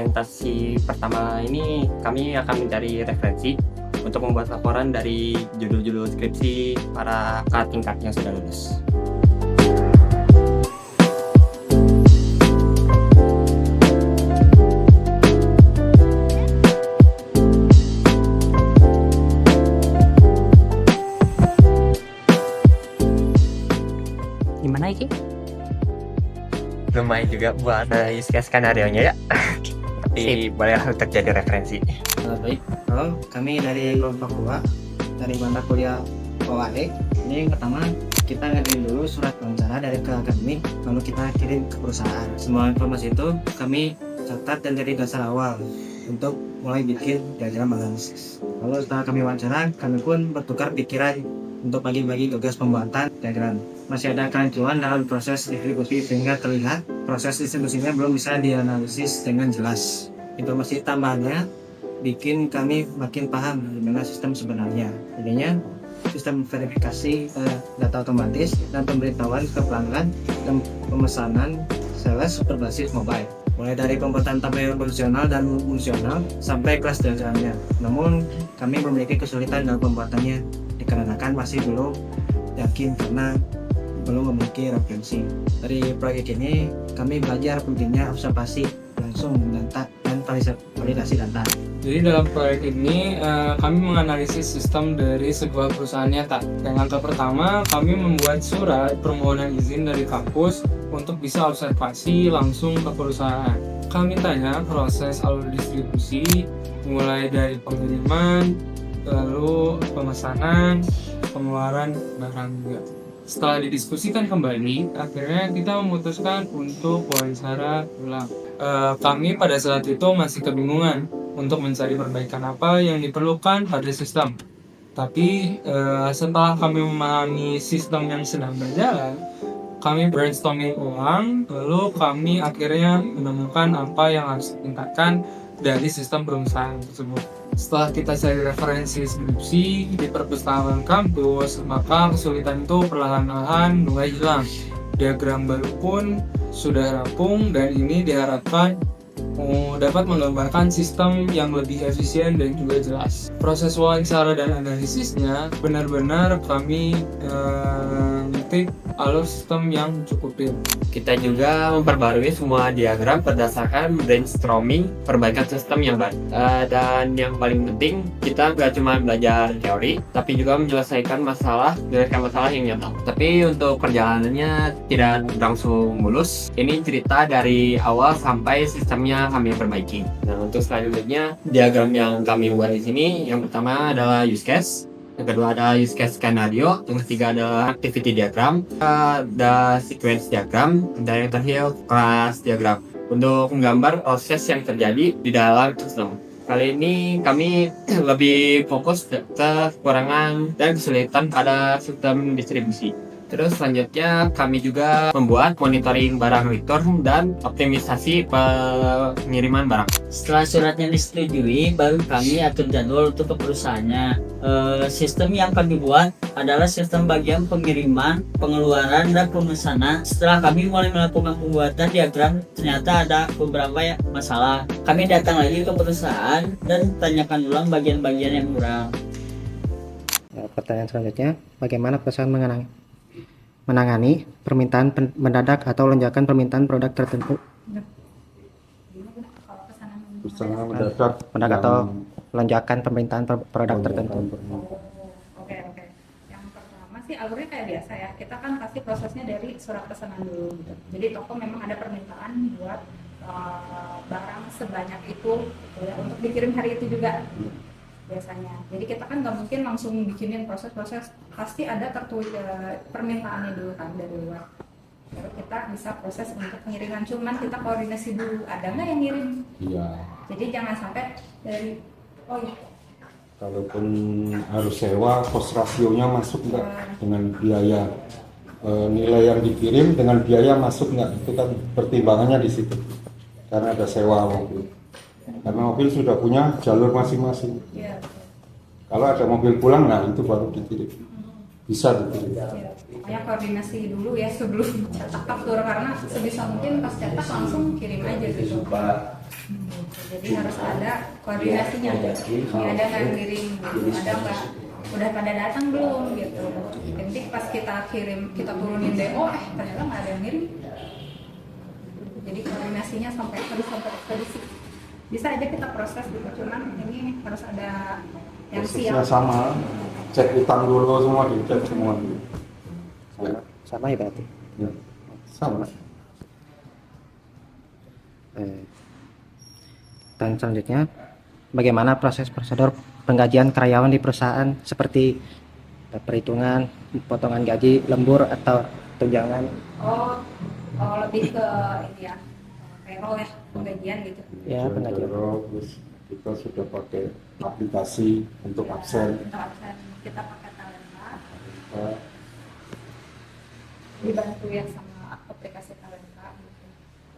dokumentasi pertama ini kami akan mencari referensi untuk membuat laporan dari judul-judul skripsi para kakak tingkat yang sudah lulus. Gimana Iki? Lumayan juga buat use case skenario-nya ya. Tapi bolehlah untuk jadi referensi. Baik, halo, kami dari kelompok 2 dari mata kuliah OAE. Ini yang pertama kita ngirim dulu surat wawancara dari ke akademik, lalu kita kirim ke perusahaan. Semua informasi itu kami catat dan jadi dasar awal untuk mulai bikin diagram analisis. Lalu setelah kami wawancara, kami pun bertukar pikiran untuk bagi-bagi tugas pembuatan diagram. Masih ada kerancuan dalam proses distribusi sehingga terlihat proses distribusinya belum bisa dianalisis dengan jelas. Informasi tambahannya bikin kami makin paham bagaimana sistem sebenarnya. Jadinya sistem verifikasi data otomatis dan pemberitahuan ke pelanggan dan pemesanan sales berbasis mobile. Mulai dari pembuatan tabel fungsional dan fungsional sampai kelas diagramnya. Namun kami memiliki kesulitan dalam pembuatannya dikarenakan masih belum yakin karena belum memiliki referensi. Dari proyek ini kami belajar pentingnya observasi langsung data dan validasi data. Jadi dalam proyek ini kami menganalisis sistem dari sebuah perusahaan nyata. Yang langkah pertama, kami membuat surat permohonan izin dari kampus untuk bisa observasi langsung ke perusahaan. Kami tanya proses alur distribusi, mulai dari pengiriman, lalu pemesanan, pengeluaran barang juga. Setelah didiskusikan kembali, akhirnya kita memutuskan untuk wawancara ulang. Kami pada saat itu masih kebingungan untuk mencari perbaikan apa yang diperlukan pada sistem. Tapi setelah kami memahami sistem yang sedang berjalan, kami brainstorming ulang, lalu kami akhirnya menemukan apa yang harus ditingkatkan dari sistem perusahaan tersebut. Setelah kita cari referensi skripsi di perpustakaan kampus, maka kesulitan itu perlahan-lahan mulai hilang. Diagram baru pun sudah rampung dan ini diharapkan dapat menggambarkan sistem yang lebih efisien dan juga jelas. Proses wawancara dan analisisnya benar-benar kami ngetik alur sistem yang cukup real. Kita juga memperbarui semua diagram berdasarkan brainstorming perbaikan sistem yang baru. Dan yang paling penting, kita nggak cuma belajar teori, tapi juga menyelesaikan menyelesaikan masalah yang nyata. Tapi untuk perjalanannya tidak berlangsung mulus. Ini cerita dari awal sampai sistemnya kami perbaiki. Nah, untuk selanjutnya, diagram yang kami buat di sini, yang pertama adalah use case. Yang kedua ada use case skenario, yang ketiga adalah activity diagram, ada sequence diagram, dan yang terakhir class diagram untuk menggambar proses yang terjadi di dalam sistem. Kali ini kami lebih fokus ke kekurangan dan kesulitan pada sistem distribusi. Terus selanjutnya kami juga membuat monitoring barang return dan optimisasi pengiriman barang. Setelah suratnya disetujui, baru kami atur jadwal untuk ke perusahaannya. Sistem yang kami buat adalah sistem bagian pengiriman, pengeluaran, dan pemesanan. Setelah kami mulai melakukan pembuatan diagram, ternyata ada beberapa masalah. Kami datang lagi ke perusahaan dan tanyakan ulang bagian-bagian yang kurang. Pertanyaan selanjutnya, bagaimana perusahaan menangani permintaan mendadak atau lonjakan permintaan produk tertentu? Mendadak atau lonjakan permintaan produk tertentu. Oke. Yang pertama sih alurnya kayak biasa ya. Kita kan pasti prosesnya dari surat pesanan dulu gitu. Jadi toko memang ada permintaan buat barang sebanyak itu gitu ya, untuk dikirim hari itu juga biasanya. Jadi kita kan nggak mungkin langsung bikinin proses-proses, pasti ada tertulis permintaannya dulu kan dari luar. Baru kita bisa proses untuk pengiriman, cuman kita koordinasi dulu ada nggak yang ngirim. Iya. Jadi jangan sampai dari Kalaupun harus sewa, cost rasionya masuk nggak dengan biaya nilai yang dikirim dengan biaya masuk nggak, itu kan pertimbangannya di situ. Karena ada sewa mobil. Karena mobil sudah punya jalur masing-masing. ya, Kalau ada mobil pulang, nah itu baru dikirim. Bisa dikirim. ya. Makanya koordinasi dulu ya sebelum cetak faktur, karena sebisa mungkin pas cetak langsung kirim aja gitu. Jadi harus ada koordinasinya. Ini ada nggak yang kirim, gitu. Ada nggak, udah pada datang belum gitu. Nanti pas kita kirim, kita turunin DO, ternyata nggak ada yang ngirim. Jadi koordinasinya harus sampai ekspedisi. Bisa aja kita proses gitu, cuman ini harus ada yang Prosesnya siap. sama, cek utang dulu semua, dicek semua. Sama ya berarti. Ya, sama. Dan selanjutnya, bagaimana proses prosedur penggajian karyawan di perusahaan seperti perhitungan, potongan gaji, lembur atau tunjangan? Oh, lebih ke ini ya, payroll ya, penggajian gitu. Ya, penggajian. Terus kita sudah pakai aplikasi untuk absen. Untuk absen kita pakai Talenta, Kita dibantu ya sama aplikasi Talenta gitu.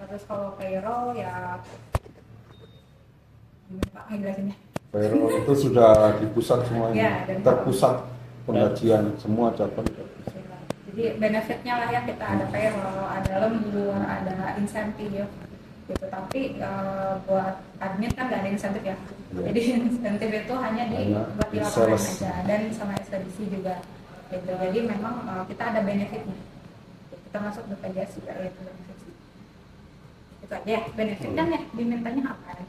Terus kalau payroll ya, gimana Pak ngejelasinnya? payroll itu sudah di pusat semuanya, Ya, dan terpusat penggajian semua cabang. Jadi benefitnya lah ya, kita ada payroll, ada lembur, ada insentif gitu. Tapi buat admin kan nggak ada insentif ya. Jadi insentif itu hanya buat di lapangan sales aja, dan sama ekspedisi juga gitu. Jadi memang kita ada benefitnya. Kita masuk BPJS juga itu benefit. Itu aja ya benefit kan ya, dimintanya apa ya?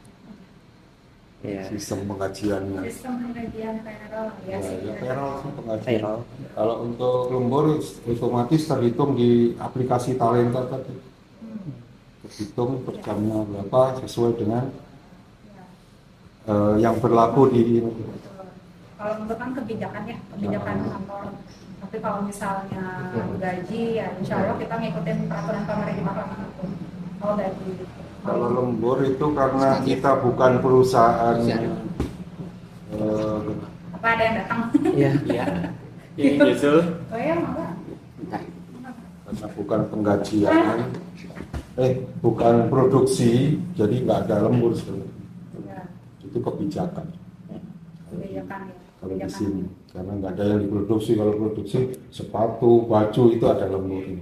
Ya, Sistem penggajiannya. Sistem penggajian payroll ya sih. Ya, payroll sih penggajian. payroll. Kalau untuk lembur otomatis terhitung di aplikasi Talenta tadi. Terhitung per jamnya berapa sesuai dengan yang berlaku di. Kalau untuk kan kebijakan ya, kebijakan kantor. Tapi kalau misalnya gaji ya insya Allah kita ngikutin peraturan pemerintah lah. Kalau gaji gitu. Kalau lembur itu karena kita bukan perusahaan Apa ada yang datang? Iya. Ini nyusul. Oh ya, enggak. karena bukan penggajian, bukan produksi, jadi nggak ada lembur sebenarnya. Ya, Itu kebijakan. kebijakan ya. Kalau di sini, karena nggak ada yang diproduksi. Kalau produksi sepatu, baju itu ada lembur ini.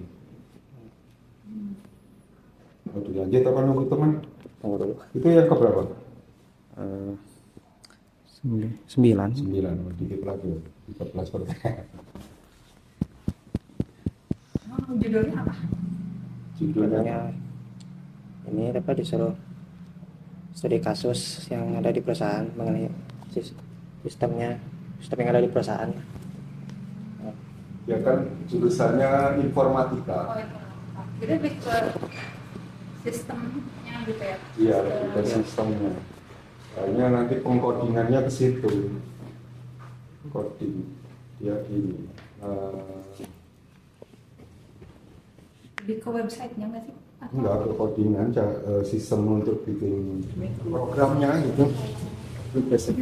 Mau dilanjut apa nunggu teman? Tunggu dulu. Itu yang keberapa? 9. 9, dikit lagi, 13%. Judulnya apa? Judulnya Ini dapat disuruh studi kasus yang ada di perusahaan mengenai sistem yang ada di perusahaan. ya kan jurusannya informatika. Oh itu. Jadi lebih ke sistemnya gitu ya. Iya, ke sistemnya. Soalnya nanti pengkodingannya ke situ. Coding dia ini. Lebih ke websitenya nggak sih? Enggak ke codingan, sistem untuk bikin programnya gitu. Itu basic.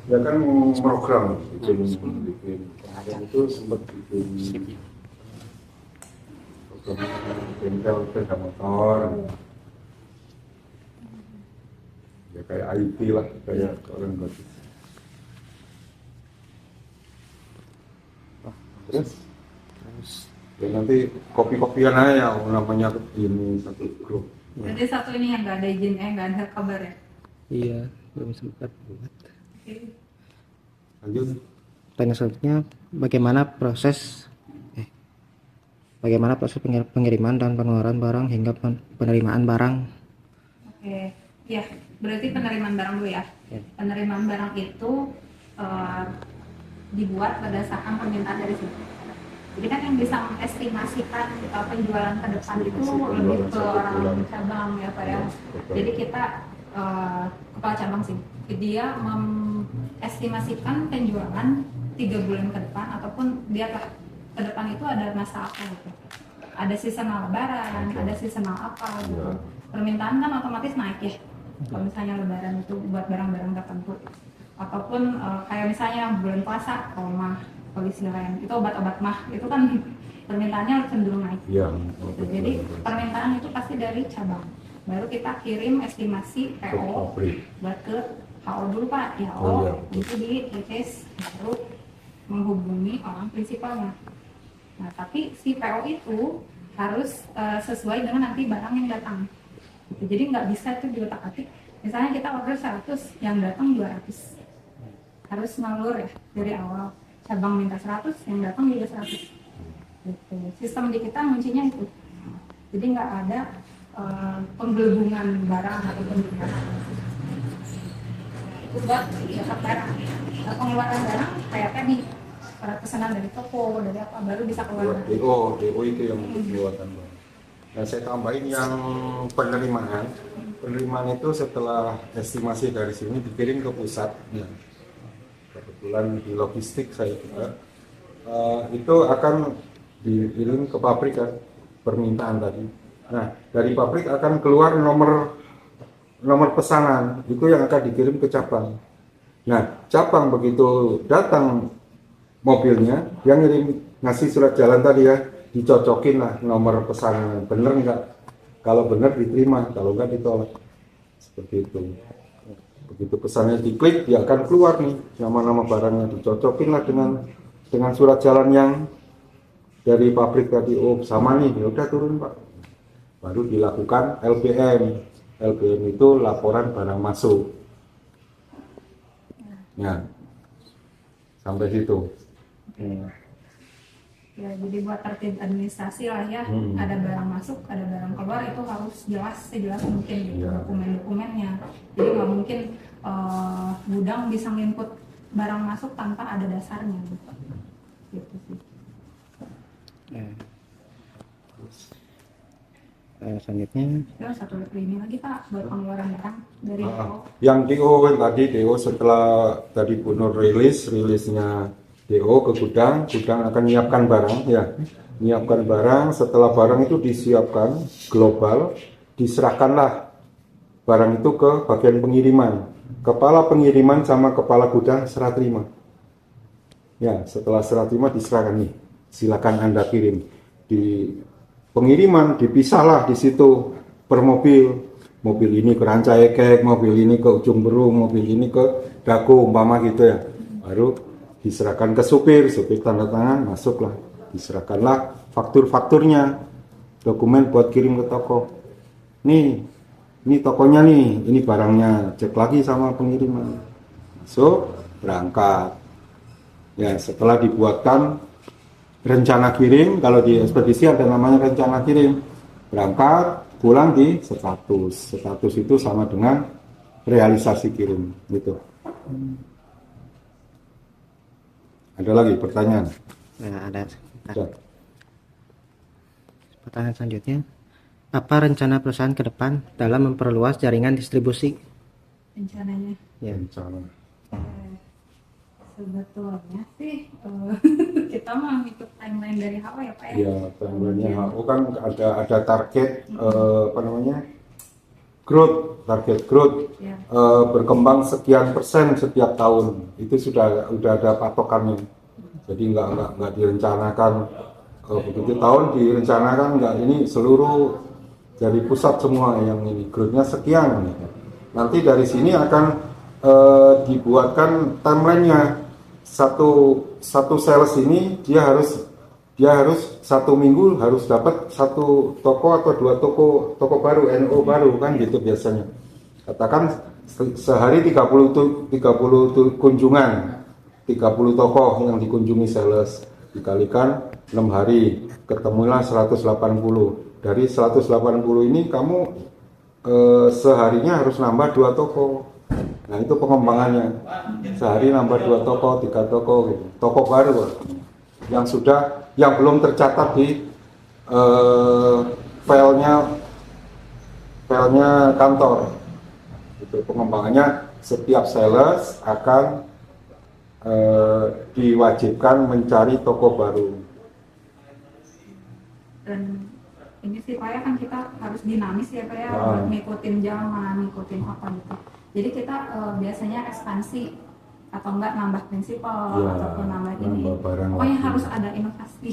Ya kan program bikin kemarin itu sempat bikin program bengkel sepeda motor. Ya kayak IT lah, kayak orang bagus. Terus ya nanti kopi-kopian aja namanya ini satu grup. Jadi satu ini yang nggak ada izin, nggak ada kabar ya. Iya, belum sempat buat. Lanjut. Tanya selanjutnya, bagaimana proses pengiriman dan pengeluaran barang hingga penerimaan barang? Oke, ya berarti penerimaan barang dulu ya. Ya. Penerimaan barang itu dibuat berdasarkan permintaan dari sini. Jadi kan yang bisa mengestimasikan penjualan ke depan itu lebih ke orang cabang ya Pak ya. Jadi kita kepala cabang sih, dia mengestimasikan penjualan 3 bulan ke depan ataupun dia ke depan itu ada masa apa gitu. Ada seasonal lebaran, ada seasonal apa gitu. Permintaan kan otomatis naik ya. Kalau misalnya lebaran itu buat barang-barang tertentu. Ataupun kayak misalnya bulan puasa, koma, polisi lain, itu obat-obat mah, itu kan permintaannya cenderung naik. Iya. Gitu. Jadi permintaan itu pasti dari cabang. Baru kita kirim estimasi PO buat ke HO dulu Pak, di HO, Oh, iya. nanti di rilis, baru menghubungi orang prinsipalnya. Nah, tapi si PO itu harus sesuai dengan nanti barang yang datang. Gitu. Jadi nggak bisa itu diotak-atik. Misalnya kita order 100, yang datang 200. Harus ngalur ya dari awal. Cabang minta 100, yang datang juga 100. Gitu. Sistem di kita kuncinya itu. Jadi nggak ada penggelembungan barang atau penggelembungan. Itu buat dapat barang. Nah, pengeluaran barang kayak tadi. Para pesanan dari toko, dari apa, baru bisa keluar. buat DO itu yang membuatkan Bang. Nah, saya tambahin yang penerimaan. Penerimaan itu setelah estimasi dari sini dikirim ke pusat. Ya. Kebetulan di logistik saya juga. Itu akan dikirim ke pabrik kan, permintaan tadi. Nah, dari pabrik akan keluar nomor pesanan, itu yang akan dikirim ke cabang. Nah, cabang begitu datang mobilnya, yang ngasih surat jalan tadi ya, dicocokin lah nomor pesanan, bener nggak? Kalau bener diterima, kalau nggak ditolak. Seperti itu. Begitu pesannya diklik, dia akan keluar nih nama-nama barangnya, dicocokin lah dengan surat jalan yang dari pabrik tadi. Oh sama nih, ya udah turun Pak. Baru dilakukan LBM. LBM itu laporan barang masuk. Ya, sampai situ. Ya, jadi buat tertib administrasi lah ya, ada barang masuk, ada barang keluar, itu harus jelas sejelas mungkin gitu, Ya. dokumen-dokumennya. Jadi nggak mungkin gudang bisa nginput barang masuk tanpa ada dasarnya gitu. Gitu sih. Selanjutnya Terus satu ini lagi Pak, buat pengeluaran barang dari Yang DO tadi, DO setelah tadi Bu Nur rilisnya DO ke gudang akan menyiapkan barang ya, menyiapkan barang. Setelah barang itu disiapkan global, diserahkanlah barang itu ke bagian pengiriman. Kepala pengiriman sama kepala gudang serah terima. Ya, setelah serah terima diserahkan nih, silakan Anda kirim. Di pengiriman dipisahlah di situ per mobil. Mobil ini ke Ranca Ekek, mobil ini ke Ujung Berung, mobil ini ke Dago umpama gitu ya. Baru diserahkan ke supir tanda tangan, masuklah. Diserahkanlah faktur-fakturnya, dokumen buat kirim ke toko. Ini tokonya nih, ini barangnya, cek lagi sama pengiriman. Masuk, berangkat. Ya, setelah dibuatkan rencana kirim, kalau di ekspedisi ada namanya rencana kirim. Berangkat, pulang di status. Status itu sama dengan realisasi kirim, gitu. Ada lagi pertanyaan? ada Sudah. pertanyaan selanjutnya. Apa rencana perusahaan ke depan dalam memperluas jaringan distribusi? rencananya. Ya. Rencana. Sebetulnya sih kita mah ikut timeline dari HO ya Pak ya. Ya, timeline-nya HO kan ada target apa namanya? Target growth Ya. berkembang sekian persen setiap tahun. Itu sudah ada patokannya. Jadi nggak direncanakan begitu tahun direncanakan nggak, ini seluruh dari pusat semua yang ini growth-nya sekian. Nanti dari sini akan dibuatkan timeline-nya. Satu sales ini dia harus satu minggu harus dapat satu toko atau dua toko baru, NO baru kan gitu biasanya. Katakan sehari 30 kunjungan, 30 toko yang dikunjungi sales, dikalikan 6 hari, ketemulah 180. Dari 180 ini kamu seharinya harus nambah 2 toko. Nah, itu pengembangannya. Sehari nambah 2 toko, 3 toko gitu. Toko baru yang belum tercatat di filenya kantor. Itu pengembangannya, setiap sales akan diwajibkan mencari toko baru. Dan ini sih Pak ya, kan kita harus dinamis ya Pak ya, buat ngikutin zaman, ngikutin apa gitu. Jadi kita biasanya ekspansi atau enggak nambah prinsipal Ya, ataupun nambah ini. nambah barang Pokoknya lagi. harus ada inovasi.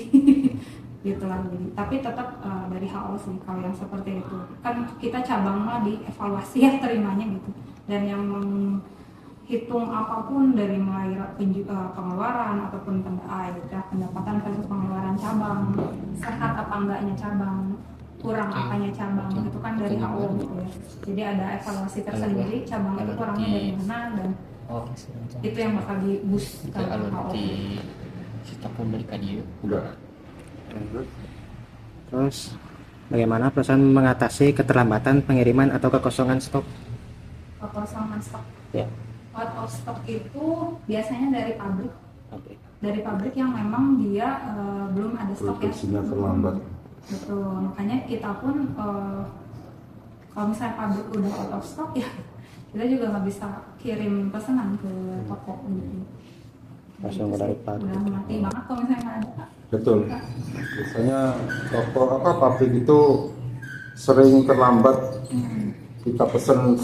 Gitu lah. Jadi, tapi tetap dari HO sih kalau yang seperti itu. Kan kita cabang mah dievaluasi ya terimanya gitu. Dan yang hitung apapun dari mulai pengeluaran ataupun pendapatan versus pengeluaran cabang, sehat apa enggaknya cabang, kurang apanya cabang, itu kan dari HO gitu ya. Jadi ada evaluasi tersendiri cabang itu kurangnya dari mana, dan itu yang bakal di boost ke HO. Sistem pemberikan dia. Udah. Terus bagaimana perusahaan mengatasi keterlambatan pengiriman atau kekosongan stok? Kekosongan stok. Ya. Out of stock itu biasanya dari pabrik. Dari pabrik yang memang dia belum ada stok ya. Produksinya terlambat. Betul. Makanya kita pun kalau misalnya pabrik udah out of stock ya, kita juga nggak bisa kirim pesanan ke toko gitu. Langsung dari pabrik. Udah mati banget kalau misalnya nggak ada. Betul. Biasanya toko pabrik itu sering terlambat. Kita pesen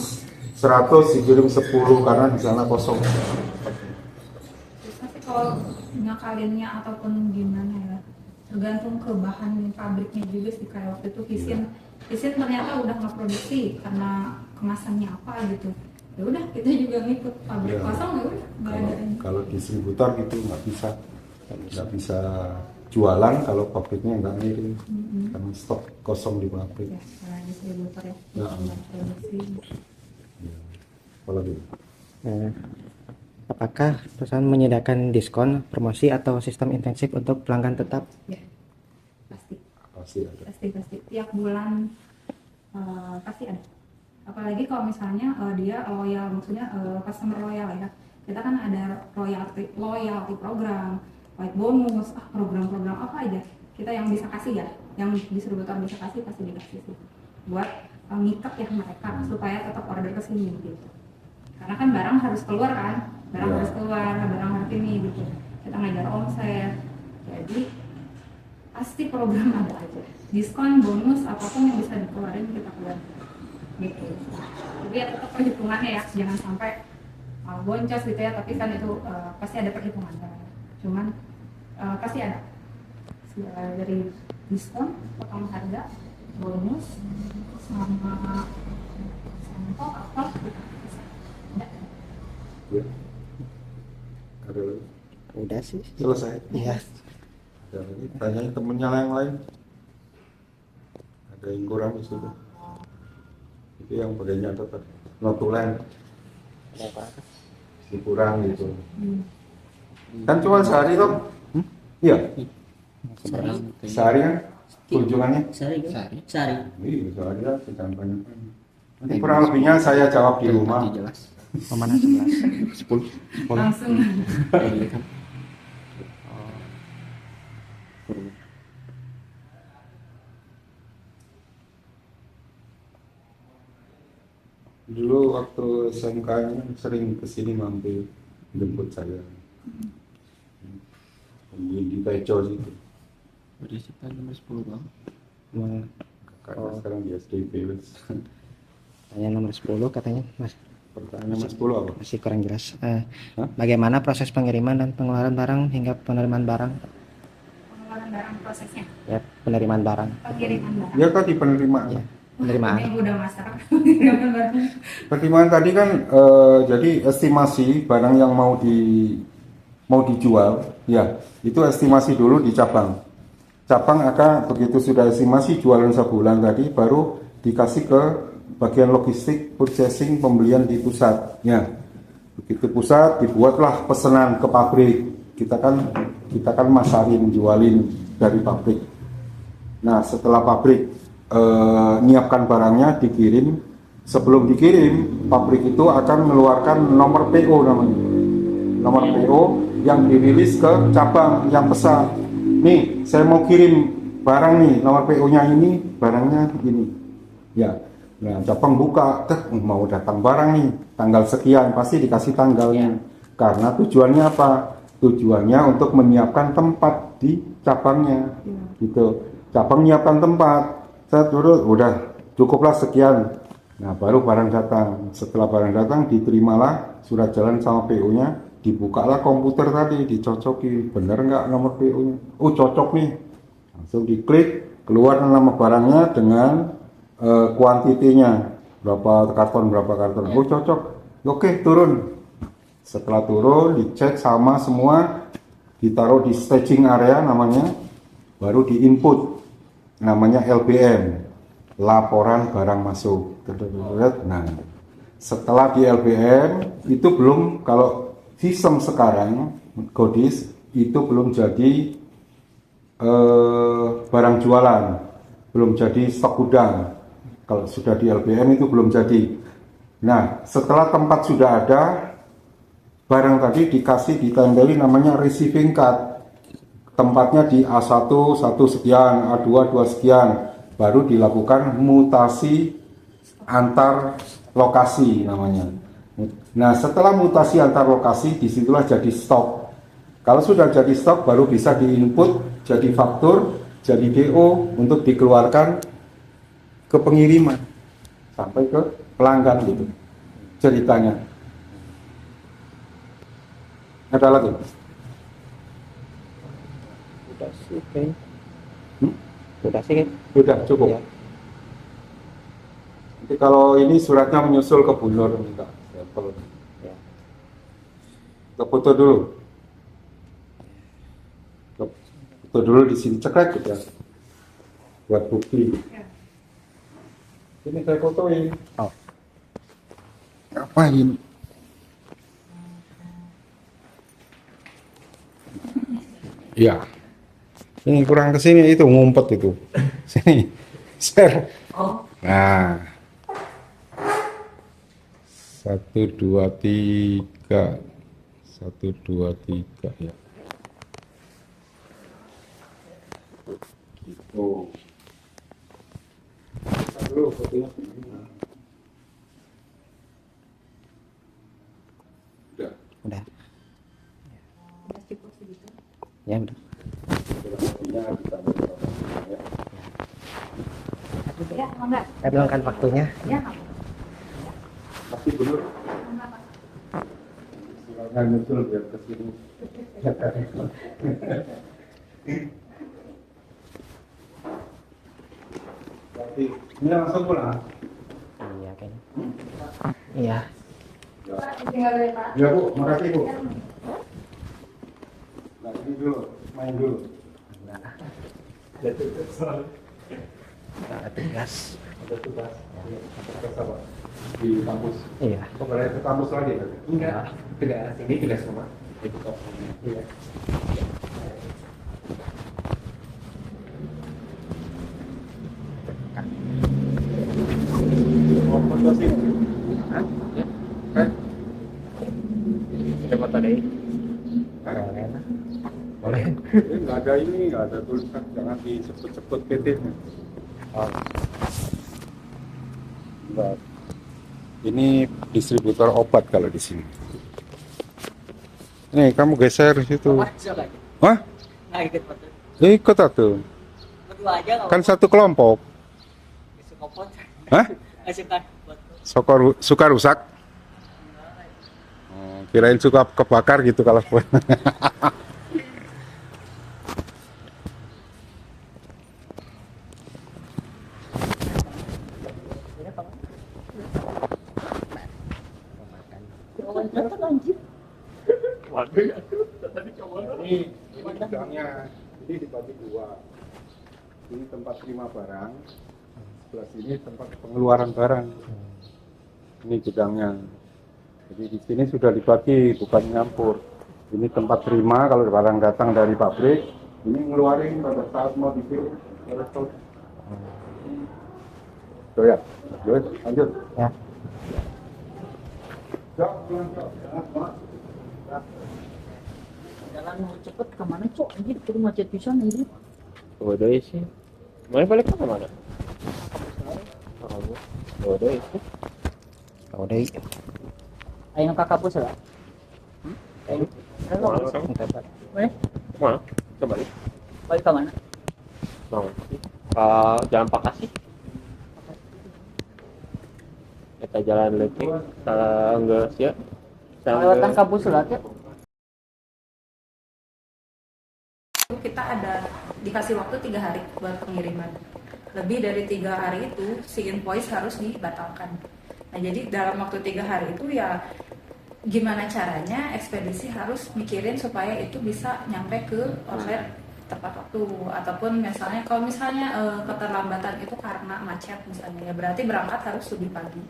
100 dikirim 10 karena di sana kosong. Terus nanti kalau ngakalinnya ataupun gimana ya, tergantung ke bahan pabriknya juga sih. Kayak waktu itu Visin ternyata udah nggak produksi karena kemasannya apa gitu. Ya udah kita juga ngikut pabrik kosong, ya udah nggak ada. Kalau distributor gitu nggak bisa jualan kalau pabriknya nggak ngirim karena stok kosong di pabrik. Ya, kalau distributor ya. Ya. Nggak produksi. Apalagi Apakah perusahaan menyediakan diskon, promosi atau sistem intensif untuk pelanggan tetap? Ya, pasti. pasti ada. Pasti tiap bulan pasti ada. Apalagi kalau misalnya dia loyal, maksudnya customer loyal ya. Kita kan ada loyalty program, white bonus, program-program apa aja kita yang bisa kasih ya, yang distributor bisa kasih pasti dikasih sih, buat ngikat ya mereka supaya tetap order ke sini gitu. Karena kan barang harus keluar kan, harus keluar, barang harus ini gitu. Kita ngejar omset, jadi pasti program ada aja, diskon, bonus, apapun yang bisa dikeluarin kita keluar gitu. Jadi ya tetap perhitungannya ya, jangan sampai boncos gitu ya, tapi kan itu pasti ada perhitungan kan. Cuman pasti ada dari diskon, potong harga, bonus, sama sampel apa gitu. Ya. Ada lagi? Udah sih. Selesai. Iya. Ada lagi? Tanyain temennya yang lain. Ada yang kurang di situ. Itu yang bagiannya tetap notulen. Dikurang gitu. Kan cuma sehari toh? Iya. Sehari kan kunjungannya? Sehari. Iya, sehari lah sedang banyak. Nanti kurang lebihnya saya jawab di rumah. Mana 11? 10. Langsung Dulu waktu SMK sering kesini mampir jemput saya di Tejo situ. Nomor 10 bang. Karena sekarang di SDP. Tanya nomor 10 katanya Mas. Pertanyaan nomor 10 apa? Masih kurang jelas. Bagaimana proses pengiriman dan pengeluaran barang hingga penerimaan barang? pengeluaran barang prosesnya, Ya, penerimaan barang. pengiriman barang. Ya tadi penerimaan. Ya, penerimaan. Ini udah masak pengiriman barang. Penerimaan tadi kan jadi estimasi barang yang mau dijual, ya itu estimasi dulu di cabang. Cabang akan begitu sudah estimasi jualan sebulan tadi baru dikasih ke bagian logistik, purchasing, pembelian di pusat. Ya, begitu pusat dibuatlah pesanan ke pabrik. Kita kan masarin, jualin dari pabrik. Nah, setelah pabrik nyiapkan barangnya, dikirim. Sebelum dikirim, pabrik itu akan mengeluarkan nomor PO namanya. Nomor PO yang dirilis ke cabang yang pesan. Nih, saya mau kirim barang nih, nomor PO-nya ini, barangnya ini. Ya. Nah, cabang buka, mau datang barang nih, tanggal sekian, pasti dikasih tanggalnya. Karena tujuannya apa? Tujuannya untuk menyiapkan tempat di cabangnya. Gitu. Cabang menyiapkan tempat, saya turun, udah cukuplah sekian. Nah, baru barang datang. Setelah barang datang, diterimalah surat jalan sama PO-nya, dibukalah komputer tadi, dicocoki, bener nggak nomor PO-nya? Oh, cocok nih. Langsung diklik, keluar nama barangnya dengan kuantitinya berapa karton. Oh cocok, oke turun. Setelah turun, dicek sama semua, ditaruh di staging area namanya, baru diinput namanya LBM, laporan barang masuk. Nah, setelah di LBM itu belum, kalau sistem sekarang Godis itu belum jadi barang jualan, belum jadi stok gudang. Kalau sudah di LBM itu belum jadi. Nah, setelah tempat sudah ada, barang tadi dikasih ditempeli namanya receiving card. Tempatnya di A1 1 sekian, A2 2 sekian, baru dilakukan mutasi antar lokasi namanya. Nah, setelah mutasi antar lokasi, disitulah jadi stok. Kalau sudah jadi stok, baru bisa diinput jadi faktur, jadi DO untuk dikeluarkan ke pengiriman sampai ke pelanggan gitu ceritanya. Ada lagi? Udah sih kayaknya. Udah sih kayaknya. Sudah cukup. Ya. Nanti kalau ini suratnya menyusul ke Bu Nur, minta sampel. Ya. Kita foto dulu. Kita foto dulu di sini, cekrek gitu ya. Buat bukti. Ini saya fotoin. Oh. Ngapain? Ya. Ini kurang ke sini itu ngumpet itu. Sini. Share. Nah. 1 2 3. 1 2 3 ya. Gitu. Dulu fotonya. Udah. Cukup segitu. Ya udah. Ya, enggak. Saya bilangkan waktunya. Ya, enggak. Masih belum. Silakan nyusul biar ke sini. Berarti ini langsung pulang. Iya kayaknya. Iya. Tinggal dari Pak. Ya Bu, makasih Bu. Nah, ini dulu, main dulu. Ada tugas. Ada tugas. Tugas apa? Di kampus. Iya. Kok balik ke kampus lagi kan? Enggak. Tugas ini tugas rumah. Iya. Mau foto sini? Hah? Ya. Eh? Ada foto deh. Boleh lah. Boleh. Nggak ada ini, nggak ada tulisan, jangan disebut-sebut PT-nya. Oh. Enggak. Ini distributor obat kalau di sini. Nih, kamu geser situ. Hah? Nah, ikut foto. Ya ikut atuh. Berdua aja nggak Kan satu kelompok. suka foto. Hah? Nggak suka foto. Suka rusak? Oh, kirain suka kebakar gitu kalau ini gudangnya, ini dibagi dua. Ini tempat terima barang, sebelah sini tempat pengeluaran barang. Ini gudangnya. Jadi di sini sudah dibagi, bukan nyampur. Ini tempat terima kalau barang datang dari pabrik. Ini ngeluarin pada saat mau dikirim. Tuh ya, terus lanjut. Ya. Jok, pulang, Jok. Jalan mau cepet kemana cok? Anjir, itu macet pisan anjir. Oh, doi sih. Mau balik ke mana? Oh, doi sih. Oh, doi. Ayo ke kampus lah. Ayo. Mana? Mana? Kembali. Balik ke mana? Mau. Jalan Pakasi. Kita jalan lagi. Enggak sih ya. Lewatan kampus lah ya. Kita ada dikasih waktu 3 hari buat pengiriman. Lebih dari 3 hari itu si invoice harus dibatalkan. Nah, jadi dalam waktu 3 hari itu ya gimana caranya ekspedisi harus mikirin supaya itu bisa nyampe ke outlet tepat waktu, ataupun misalnya kalau misalnya keterlambatan itu karena macet misalnya, ya berarti berangkat harus lebih pagi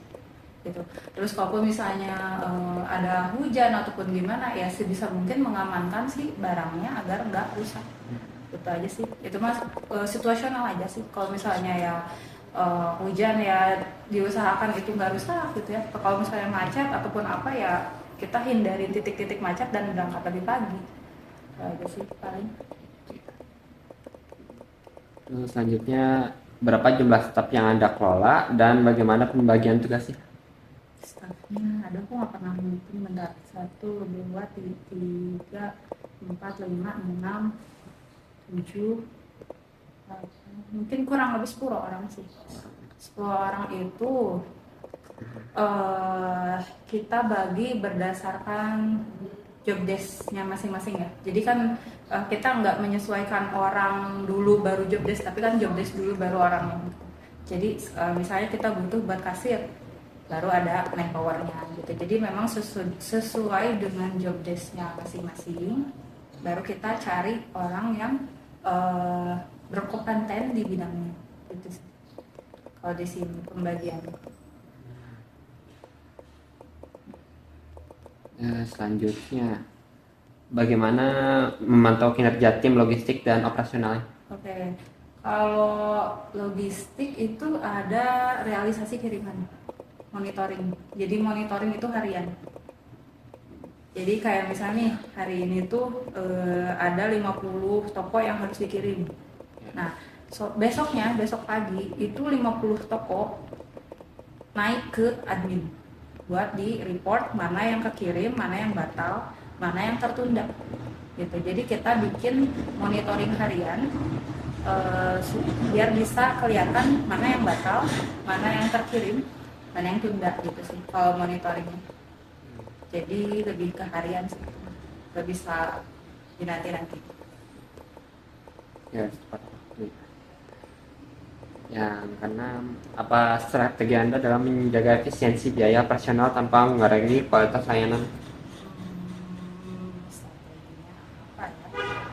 gitu. Terus kalaupun misalnya ada hujan ataupun gimana, ya sebisa mungkin mengamankan sih barangnya agar nggak rusak. Itu aja sih, itu mas situasional aja sih. Kalau misalnya ya hujan ya diusahakan itu nggak rusak gitu ya. Kalau misalnya macet ataupun apa ya kita hindari titik-titik macet dan berangkat lebih pagi. Itu aja sih paling. Terus selanjutnya, berapa jumlah staf yang Anda kelola dan bagaimana pembagian tugasnya? Staffnya ada, aku nggak pernah mungkin bentar, 1, 2, 3, 4, 5, 6, 7, mungkin kurang lebih 10 orang sih. 10 orang itu kita bagi berdasarkan job desk-nya masing-masing ya. Jadi kan kita nggak menyesuaikan orang dulu baru job desk, tapi kan job desk dulu baru orangnya. Jadi misalnya kita butuh buat kasir, baru ada manpower-nya gitu. Jadi memang sesuai dengan job desk-nya masing-masing, baru kita cari orang yang berkompeten di bidangnya gitu sih. Kalau di sini pembagian. Selanjutnya, bagaimana memantau kinerja tim logistik dan operasional? Oke. Kalau logistik itu ada realisasi kiriman, monitoring. Jadi monitoring itu harian. Jadi kayak misalnya nih, hari ini tuh ada 50 toko yang harus dikirim. Nah, besok pagi itu 50 toko naik ke admin buat di report mana yang kekirim, mana yang batal, mana yang tertunda gitu. Jadi kita bikin monitoring harian biar bisa kelihatan mana yang batal, mana yang terkirim, mana yang tunda gitu sih kalau monitoringnya. Jadi lebih ke harian sih, nggak bisa dinanti-nanti. Ya, tepat waktu. Yang keenam, apa strategi Anda dalam menjaga efisiensi biaya operasional tanpa mengurangi kualitas layanan? Strateginya apa ya?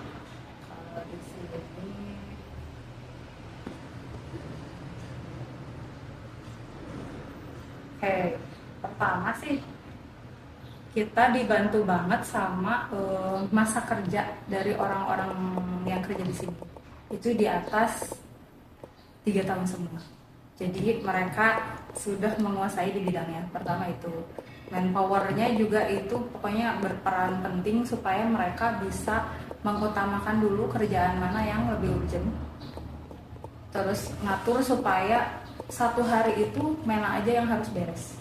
Kalau di sini pertama sih kita dibantu banget sama masa kerja dari orang-orang yang kerja di sini. Itu di atas 3 tahun semua. Jadi mereka sudah menguasai di bidangnya. Pertama itu manpowernya juga itu pokoknya berperan penting supaya mereka bisa mengutamakan dulu kerjaan mana yang lebih urgent. Terus ngatur supaya satu hari itu mana aja yang harus beres.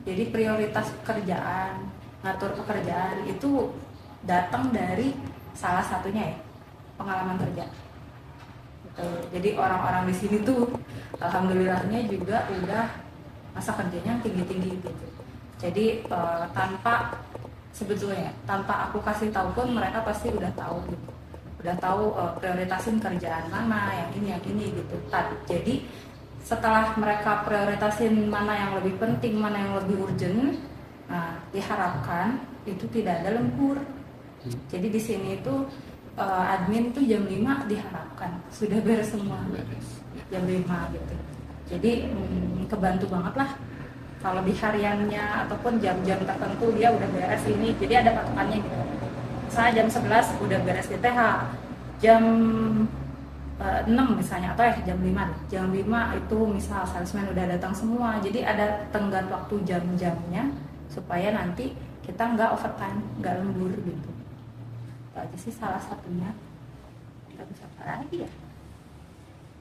Jadi prioritas pekerjaan, ngatur pekerjaan itu datang dari salah satunya ya, pengalaman kerja. Jadi orang-orang di sini tuh alhamdulillahnya juga udah masa kerjanya tinggi-tinggi gitu. Jadi sebetulnya tanpa aku kasih tahu pun mereka pasti udah tahu gitu. Udah tahu prioritasin kerjaan mana, yang ini gitu. Jadi setelah mereka prioritasin mana yang lebih penting, mana yang lebih urgent, nah diharapkan itu tidak ada lembur. Jadi di sini itu admin tuh jam 5 diharapkan sudah beres semua, jam 5 gitu. Jadi kebantu banget lah kalau di hariannya ataupun jam-jam tertentu dia udah beres ini. Jadi ada patokannya gitu. Misalnya jam 11 udah beres di TH, jam 6 misalnya, atau jam 5. Jam 5 itu misal salesman udah datang semua. Jadi ada tenggat waktu jam-jamnya supaya nanti kita nggak overtime, nggak lembur gitu. Itu aja sih salah satunya. Kita bisa apa lagi ya?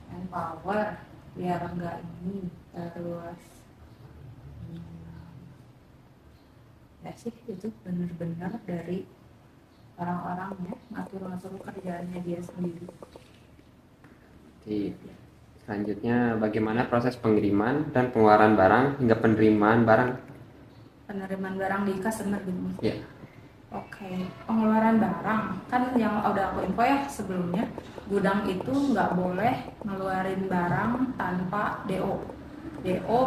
Yang power biar nggak ini. Terus ya sih itu benar-benar dari orang-orang ya, ngatur-ngatur kerjaannya dia sendiri. Selanjutnya, bagaimana proses pengiriman dan pengeluaran barang hingga penerimaan barang? Penerimaan barang di customer gitu. Ya. Oke, pengeluaran barang kan yang udah aku info ya sebelumnya, gudang itu nggak boleh ngeluarin barang tanpa DO,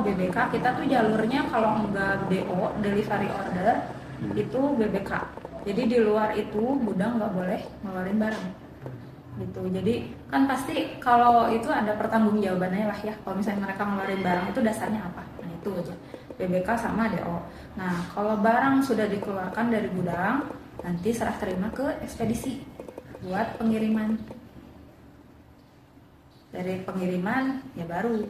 BBK. Kita tuh jalurnya kalau nggak DO, delivery order, itu BBK. Jadi di luar itu gudang nggak boleh ngeluarin barang gitu. Jadi kan pasti kalau itu ada pertanggungjawabannya lah ya, kalau misalnya mereka ngeluarin barang itu dasarnya apa, nah itu aja, BBK sama DO. Nah kalau barang sudah dikeluarkan dari gudang, nanti serah terima ke ekspedisi buat pengiriman. Dari pengiriman ya baru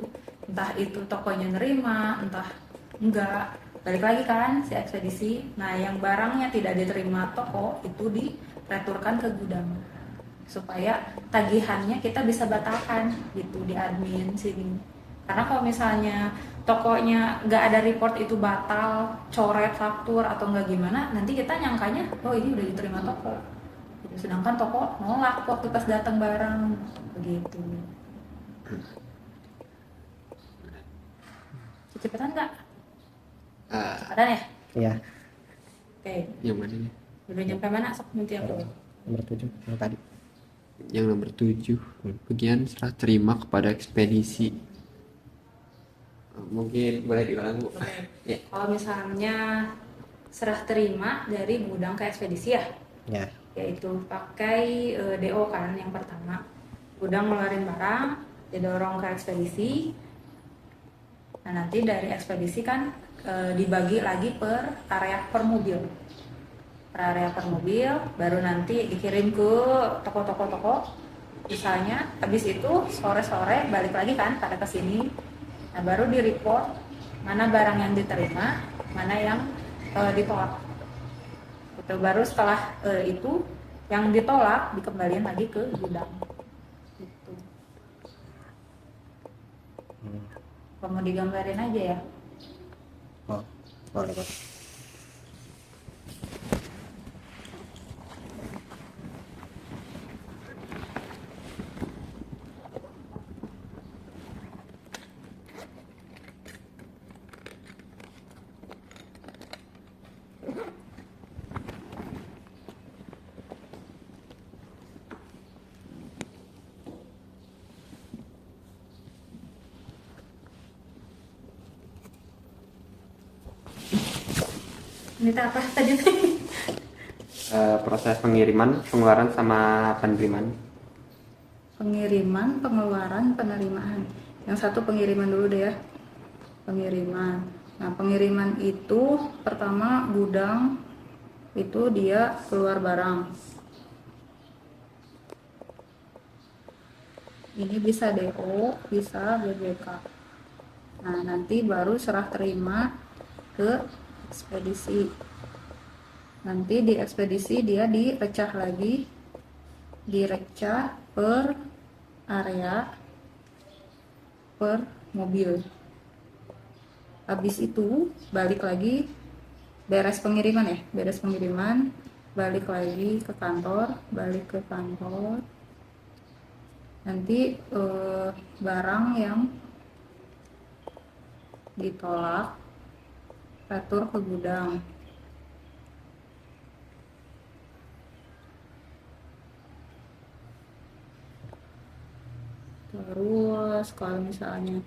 entah itu tokonya nerima entah enggak, balik lagi kan si ekspedisi. Nah yang barangnya tidak diterima toko itu direturkan ke gudang supaya tagihannya kita bisa batalkan gitu di admin sini. Karena kalau misalnya tokonya nggak ada report itu batal, coret faktur atau nggak gimana, nanti kita nyangkanya oh ini udah diterima toko gitu. Sedangkan toko nolak waktu pas datang barang begitu. Cepetan nggak? Cepetan ya? Iya. Oke. Yang mana nih? Udah nyampe mana? Sok nanti aku. Nomor 7 yang tadi. Yang nomor 7, bagian serah terima kepada ekspedisi. Mungkin boleh diulang, Bu. Ya. Kalau misalnya serah terima dari gudang ke ekspedisi ya, Ya. yaitu pakai DO kan yang pertama. Gudang ngeluarin barang, didorong ke ekspedisi. Nah nanti dari ekspedisi kan dibagi lagi per area per mobil. Per area per mobil, baru nanti dikirim ke toko-toko misalnya. Habis itu sore-sore balik lagi kan pada ke sini. Nah baru di report mana barang yang diterima, mana yang ditolak. Itu baru setelah itu yang ditolak dikembalikan lagi ke gudang. Gitu. Kamu digambarin aja ya. Oh, boleh. Ini apa tadi? Proses pengiriman, pengeluaran sama penerimaan. Pengiriman, pengeluaran, penerimaan. Yang satu pengiriman dulu deh ya. Pengiriman. Nah, pengiriman itu pertama gudang itu dia keluar barang. Ini bisa DO, bisa BBK. Nah, nanti baru serah terima ke ekspedisi. Nanti di ekspedisi dia direcah lagi, direcah per area per mobil. Habis itu balik lagi beres pengiriman ya, beres pengiriman balik lagi ke kantor, balik ke kantor. Nanti barang yang ditolak retur ke gudang. Terus kalau misalnya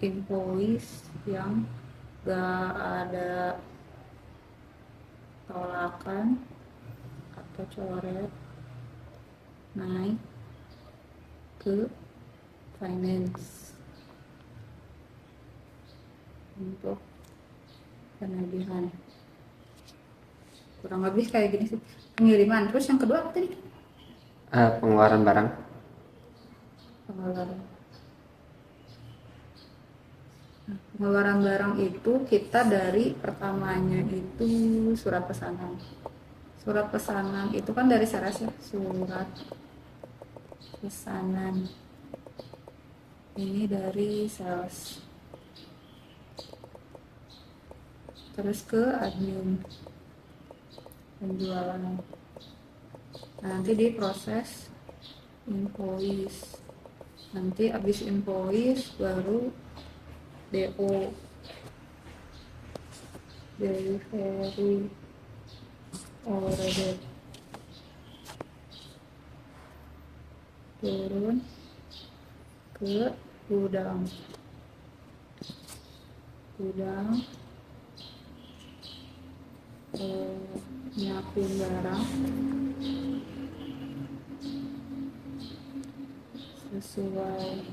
invoice yang gak ada tolakan atau coret naik ke finance untuk penagihan. Kurang lebih kayak gini sih pengiriman. Terus yang kedua apa tadi? Pengeluaran barang. Pengeluaran. Nah, pengeluaran barang itu kita dari pertamanya itu surat pesanan. Surat pesanan itu kan dari Seres ya, surat pesanan. Ini dari sales. Terus ke admin penjualan. Nah, nanti diproses invoice. Nanti habis invoice baru DO, delivery order, turun ke gudang. nyiapin barang sesuai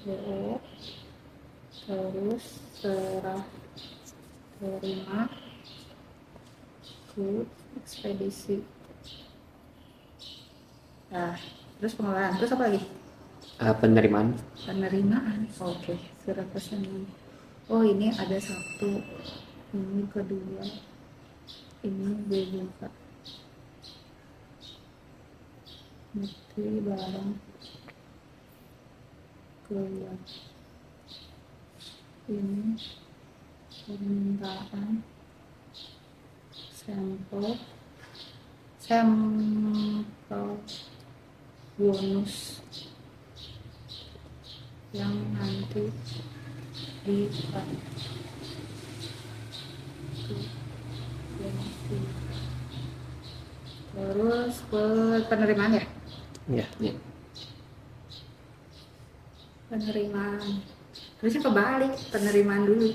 BO, terus serah terima ke ekspedisi. Nah, terus pengelolaan, terus apa lagi? Penerimaan. Oke, surat pesanan. Oh, ini ada satu, ini kedua, ini dibuka. Bukti barang keluar. Ini permintaan sampel bonus yang nanti dipakai. Terus penerimaan ya? Ya. Penerimaan. Terusnya kebalik, penerimaan dulu.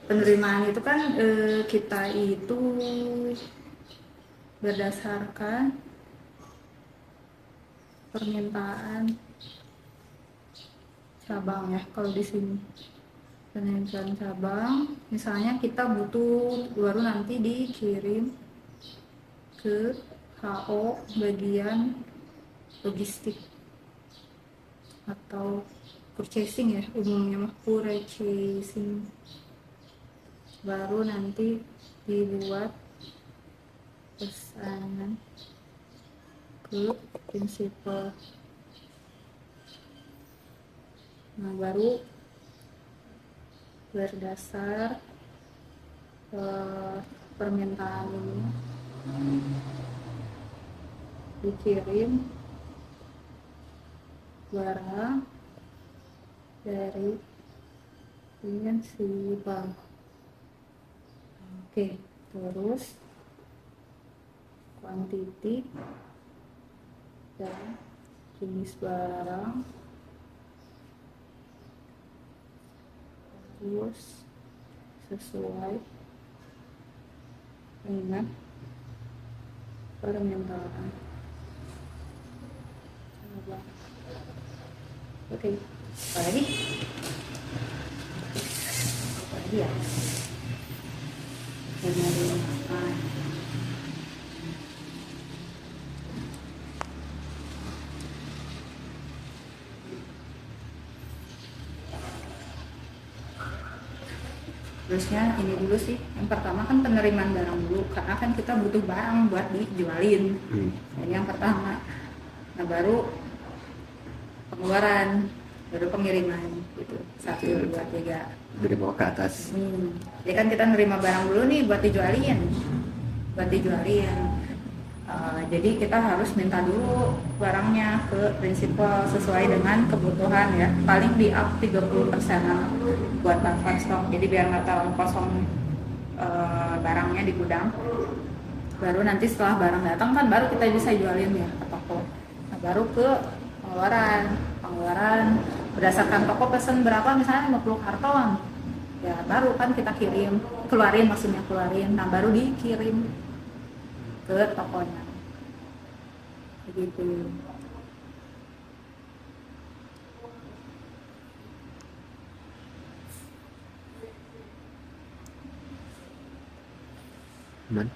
Penerimaan itu kan kita itu berdasarkan permintaan cabang ya. Kalau di sini permintaan cabang, misalnya kita butuh baru nanti dikirim ke HO bagian logistik atau purchasing ya, umumnya mah purchasing, baru nanti dibuat pesanan ke prinsipal. Nah, baru berdasar permintaan ini dikirim barang dari prinsipal. Oke, terus kuantiti dan jenis barang, terus sesuai dengan permintaan cabang. Oke, apa lagi ya? Penerimaan. Terusnya ini dulu sih, yang pertama kan penerimaan barang dulu, karena kan kita butuh barang buat dijualin. Jadi yang pertama, nah baru pengeluaran, baru pengiriman gitu. 1, 2, 3 Dari bawah ke atas. Jadi kan kita nerima barang dulu nih buat dijualin. Jadi kita harus minta dulu barangnya ke prinsipal sesuai dengan kebutuhan ya. Paling di up 30% buat buffer stok. Jadi biar nggak terlalu kosong barangnya di gudang. Baru nanti setelah barang datang kan baru kita bisa jualin ya ke toko. Nah, baru ke pengeluaran berdasarkan toko pesen berapa, misalnya 50 karton. Ya baru kan kita keluarin. Nah baru dikirim ke tokonya. Begitu. Aman.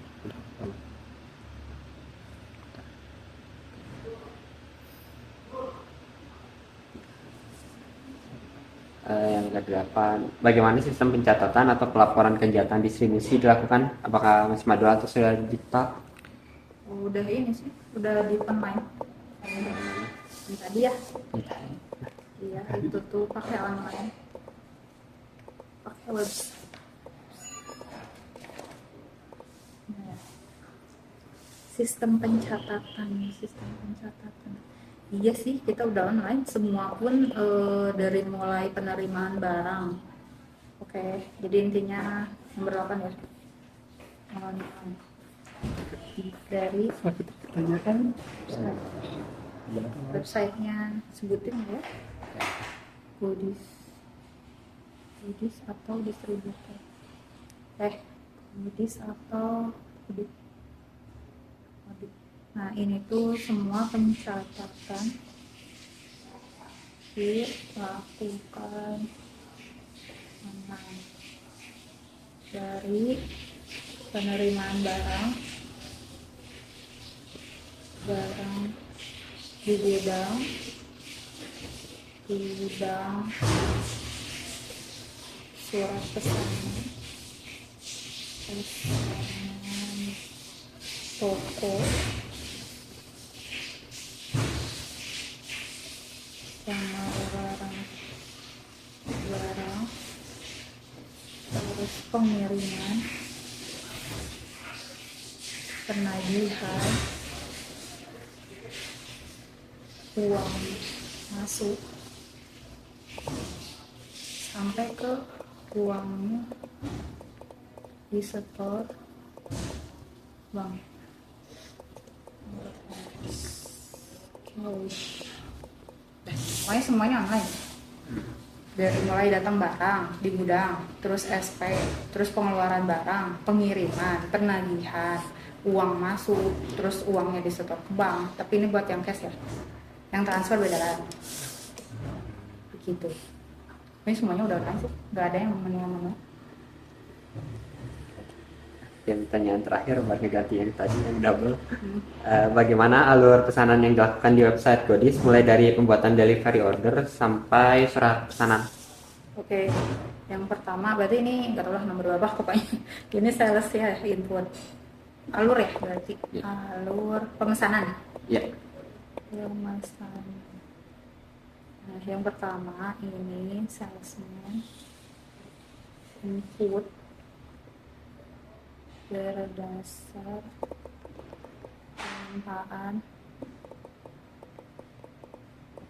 Yang ke-8, bagaimana sistem pencatatan atau pelaporan kegiatan distribusi dilakukan? Apakah masih manual atau sudah digital? Udah ini sih, udah di online. Ini tadi ya. Iya, itu tuh pakai online. Pakai website. Nah, sistem pencatatan. Iya sih, kita udah online, semua pun dari mulai penerimaan barang. Oke, jadi intinya nomor 8 ya. Online. Dari websitenya sebutin ya. Goodies atau distributor. Goodies atau Aduh. Aduh. Nah ini tuh semua pencatatan dilakukan dari penerimaan barang di gudang surat pesanan toko pengeluaran barang, terus pengiriman, penagihan, uang masuk sampai ke uangnya disetor bank. Pokoknya semuanya online. Dari mulai datang barang di gudang, terus SP, terus pengeluaran barang, pengiriman, penagihan, uang masuk, terus uangnya disetor ke bank. Tapi ini buat yang cash ya. Yang transfer beda lagi. Begitu. Ini semuanya udah online sih, nggak ada yang manual-manual. Dan pertanyaan terakhir bagi ganti yang tadi yang double. Bagaimana alur pesanan yang dilakukan di website Godis mulai dari pembuatan delivery order sampai surat pesanan? Oke, yang pertama berarti ini nggak tahu lah nomor berapa pokoknya. Ini sales ya, input. Alur ya berarti. Ya. Alur pemesanan. Ya. Pemesanan. Nah, yang pertama ini salesman input berdasar permintaan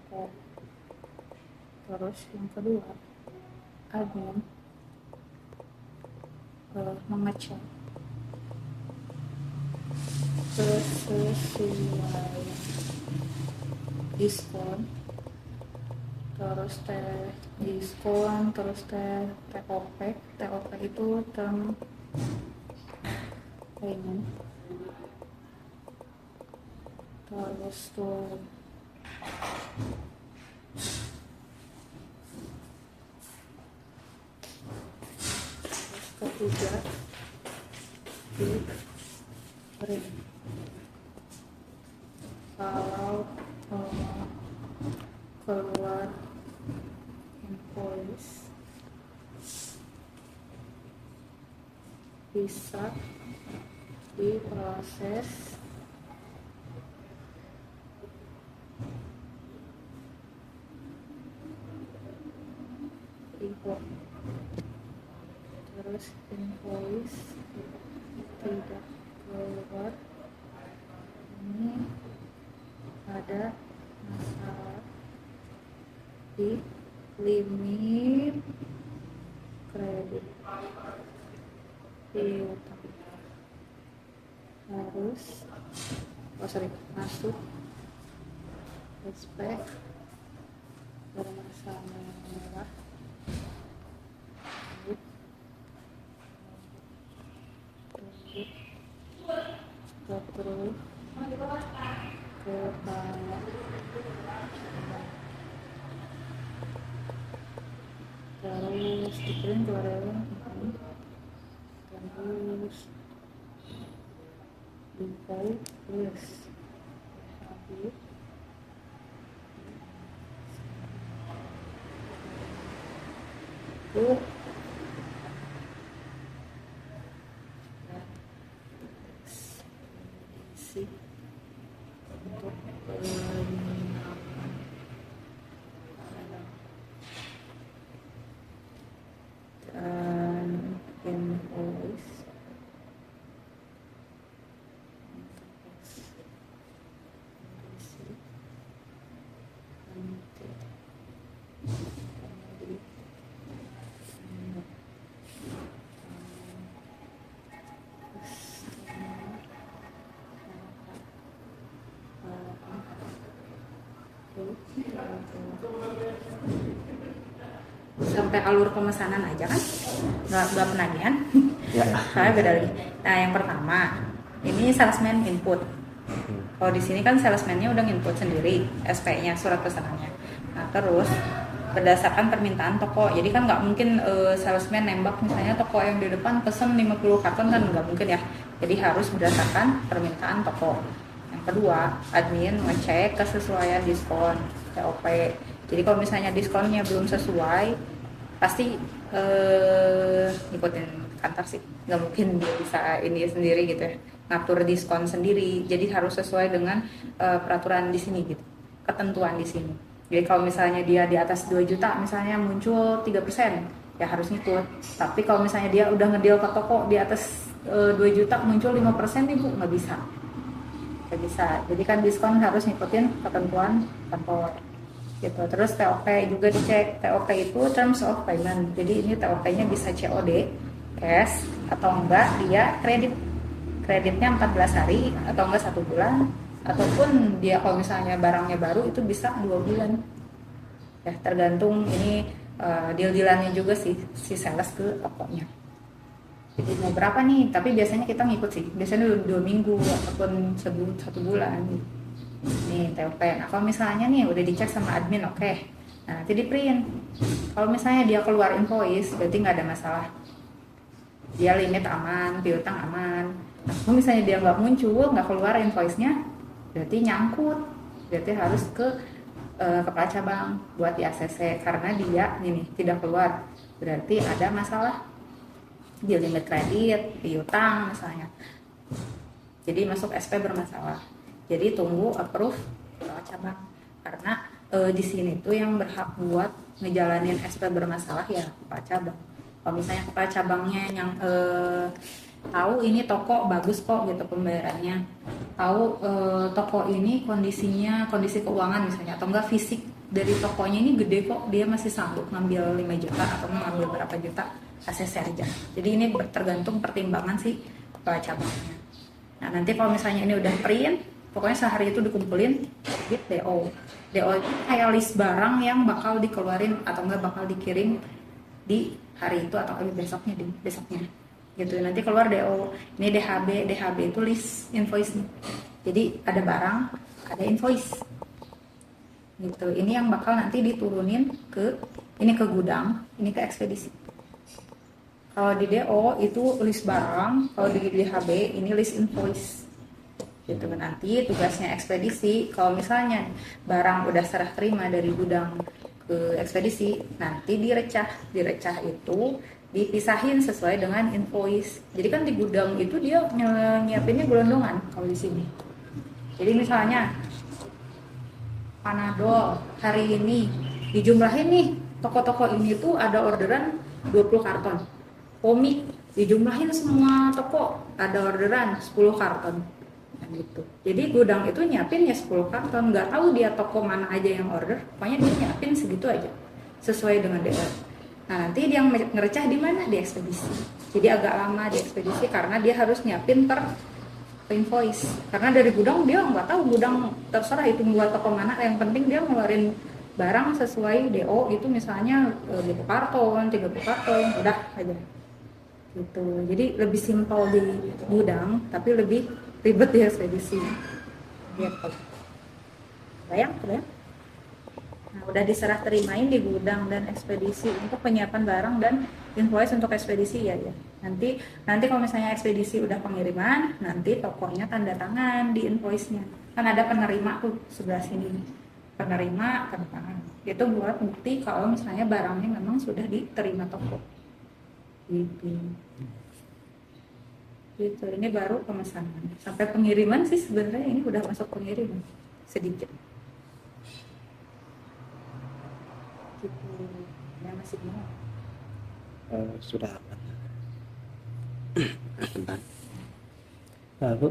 toko. Terus yang kedua admin mengecek sesuai diskon, terus diskon, terus TOP itu term payment, terus tuh ketiga di print. Kalau keluar invoice bisa diproses import, terus invoice tidak keluar, ini ada masalah di limit kredit piutang, harus masuk respect bermasalah terus kepala terus dikirim ke karyawan ini, terus terus habis itu ekspedisi untuk penginapan dan invoice sampai alur pemesanan aja kan, nggak penagihan. Ya. Soalnya beda lagi. Nah, yang pertama, ini salesman input. Kalau di sini kan salesman-nya udah input sendiri SP-nya, surat pesanannya. Nah, terus berdasarkan permintaan toko. Jadi kan nggak mungkin salesman nembak misalnya toko yang di depan pesen 50 karton kan nggak mungkin ya. Jadi harus berdasarkan permintaan toko. Yang kedua, admin ngecek kesesuaian diskon TOP. Jadi kalau misalnya diskonnya belum sesuai, pasti ikutin kantor sih. Nggak mungkin dia bisa ini sendiri gitu ya, ngatur diskon sendiri. Jadi harus sesuai dengan peraturan di sini gitu, ketentuan di sini. Jadi kalau misalnya dia di atas 2 juta misalnya muncul 3%, ya harus ngikut. Tapi kalau misalnya dia udah ngedeal ke toko di atas 2 juta muncul 5% nih Bu, nggak bisa. Nggak bisa. Jadi kan diskon harus ngikutin ketentuan kantor. Gitu. Terus TOP juga dicek. TOP itu terms of payment. Jadi ini TOP-nya bisa COD, cash, atau enggak dia kredit. Kreditnya 14 hari atau enggak 1 bulan. Ataupun dia kalau misalnya barangnya baru itu bisa 2 bulan. Ya tergantung ini deal-dealannya juga sih si sales ke tokonya. Jadi mau berapa nih? Tapi biasanya kita ngikut sih. Biasanya 2 minggu ataupun 1 bulan. Nih TOP. Nah kalau misalnya nih udah dicek sama admin, oke. Nah nanti di print. Kalau misalnya dia keluar invoice, berarti nggak ada masalah. Dia limit aman, piutang aman. Nah, kalau misalnya dia nggak muncul, nggak keluar invoice-nya, berarti nyangkut. Berarti harus ke kepala cabang buat di ACC karena dia ini tidak keluar. Berarti ada masalah di limit kredit, piutang misalnya. Jadi masuk SP bermasalah. Jadi tunggu approve kepala cabang karena di sini tuh yang berhak buat ngejalanin SP bermasalah ya kepala cabang. Kalau misalnya kepala cabangnya yang tahu ini toko bagus kok gitu pembayarannya, tahu toko ini kondisi keuangan misalnya atau enggak fisik dari tokonya ini gede kok, dia masih sanggup ngambil 5 juta atau ngambil berapa juta ACC aja. Jadi ini tergantung pertimbangan sih kepala cabangnya. Nah nanti kalau misalnya ini udah print, pokoknya sehari itu dikumpulin bit DO. DO itu kayak list barang yang bakal dikeluarin atau enggak bakal dikirim di hari itu atau besoknya gitu. Nanti keluar DO. Ini DHB itu list invoice nih. Jadi ada barang, ada invoice. Gitu. Ini yang bakal nanti diturunin ke gudang, ini ke ekspedisi. Kalau di DO itu list barang, kalau di DHB ini list invoice. Gitu. Nanti tugasnya ekspedisi, kalau misalnya barang udah serah terima dari gudang ke ekspedisi, nanti direcah itu dipisahin sesuai dengan invoice. Jadi kan di gudang itu dia nyiapinnya gelondongan kalau di sini. Jadi misalnya Panadol hari ini dijumlahin nih, toko-toko ini tuh ada orderan 20 karton. Komik dijumlahin semua toko ada orderan 10 karton. Gitu. Jadi gudang itu nyiapin ya 10 karton, nggak tahu dia toko mana aja yang order, pokoknya dia nyiapin segitu aja sesuai dengan DR. Nah nanti dia ngerecah di mana, di ekspedisi. Jadi agak lama di ekspedisi karena dia harus nyiapin per invoice. Karena dari gudang dia nggak tahu, gudang terserah itu buat toko mana, yang penting dia ngeluarin barang sesuai DO itu misalnya 20 karton, 30 karton, udah aja. Gitu. Jadi lebih simpel di gudang, tapi lebih ribet di ekspedisi. Gitu. Bayang? Nah, udah diserah terimain di gudang dan ekspedisi untuk penyiapan barang dan invoice untuk ekspedisi ya. Nanti kalau misalnya ekspedisi udah pengiriman, nanti tokonya tanda tangan di invoice-nya. Kan ada penerima tuh sebelah sini. Penerima tanda tangan. Itu buat bukti kalau misalnya barangnya memang sudah diterima toko. Gitu. Ini baru pemesanan. Sampai pengiriman sih sebenarnya ini udah masuk pengiriman sedikit. Gitu. Ya masih mau. Sudah. Nah, Bu,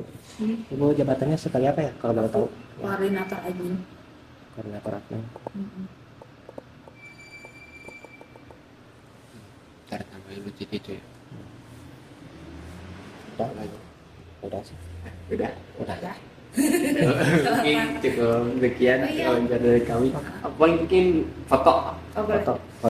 Ibu jabatannya sekali apa ya kalau boleh tahu? Koordinator admin. Koordinator admin. Ntar tambahin lucu itu ya. Udah sih. Udah. Ya. Mungkin cukup sekian Oh, iya. wawancara dari kami. Apa mungkin foto? Oh, boleh. Foto.